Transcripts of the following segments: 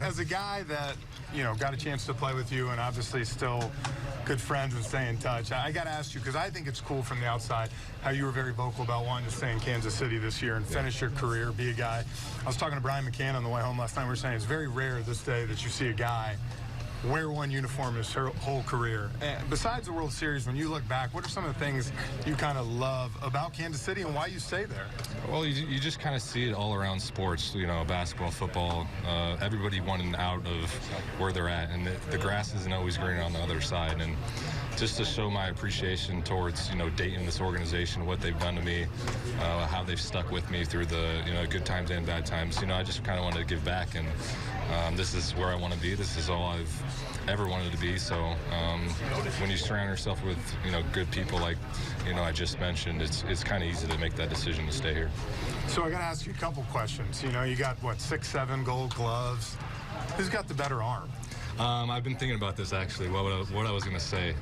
as a guy that, got a chance to play with you and obviously still good friends and stay in touch, I got to ask you, because I think it's cool from the outside how you were very vocal about wanting to stay in Kansas City this year and finish your career, be a guy. I was talking to Brian McCann on the way home last night. We were saying it's very rare this day that you see a guy wear one uniform his whole career. And besides the World Series, when you look back, what are some of the things you kind of love about Kansas City and why you stay there? Well, you just kind of see it all around sports, basketball, football, everybody wanting out of where they're at, and the grass isn't always green on the other side. And just to show my appreciation towards, Dayton, this organization, what they've done to me, how they've stuck with me through the, good times and bad times. I just kind of wanted to give back, and this is where I want to be. This is all I've ever wanted to be. So when you surround yourself with, good people like, I just mentioned, it's kind of easy to make that decision to stay here. So I got to ask you a couple questions. You got, 6, 7 gold gloves. Who's got the better arm? I've been thinking about this, actually, what I was going to say.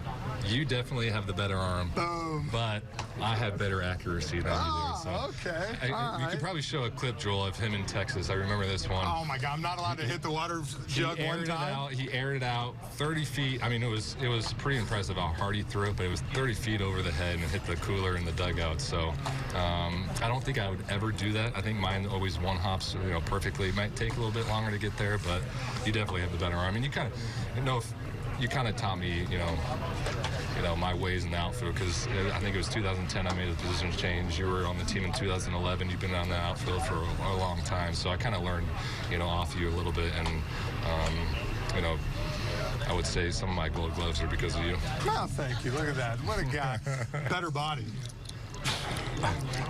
You definitely have the better arm. Boom. But I have better accuracy than you do. So okay. You could probably show a clip, Joel, of him in Texas. I remember this one. Oh, my God. I'm not allowed to hit the water jug one time? He aired it out 30 feet. I mean, it was pretty impressive how hard he threw it, but it was 30 feet over the head and hit the cooler in the dugout. So I don't think I would ever do that. I think mine always one-hops, perfectly. It might take a little bit longer to get there, but you definitely have the better arm. I mean, you kind of taught me, my ways in the outfield, because I think it was 2010 I made a position change. You were on the team in 2011. You've been on the outfield for a long time, so I kind of learned, off you a little bit, and I would say some of my gold gloves are because of you. No, thank you. Look at that. What a guy. Better body.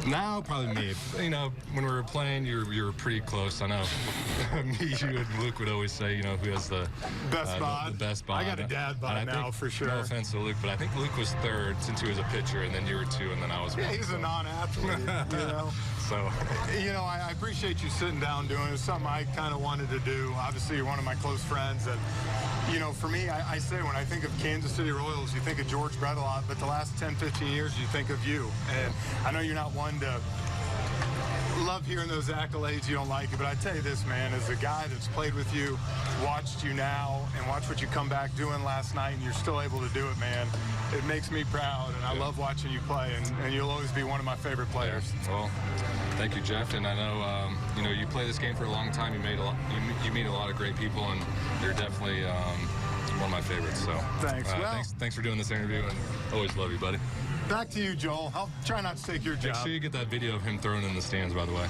Now, probably me. When we were playing, you were pretty close. I know. Me, you, and Luke would always say, who has the best bod. The best bod. I got a dad bod now, for sure. No offense to Luke, but I think Luke was third since he was a pitcher, and then you were 2, and then I was 1. Yeah, he's a non-athlete, So, I appreciate you sitting down doing it. It's something I kind of wanted to do. Obviously, you're one of my close friends, and for me, I say when I think of Kansas City Royals, you think of George Brett a lot, but the last 10, 15 years, you think of you. And I know you're not one to love hearing those accolades. You don't like it, but I tell you this, man, as a guy that's played with you, watched you now, and watched what you come back doing last night, and you're still able to do it, man, it makes me proud, and I love watching you play, and you'll always be one of my favorite players. Yeah. Well, thank you, Jeff, and I know, you play this game for a long time. You meet a lot of great people, and you're definitely one of my favorites. So thanks. Thanks for doing this interview, and always love you, buddy. Back to you, Joel. I'll try not to take your job. Make sure you get that video of him throwing in the stands, by the way.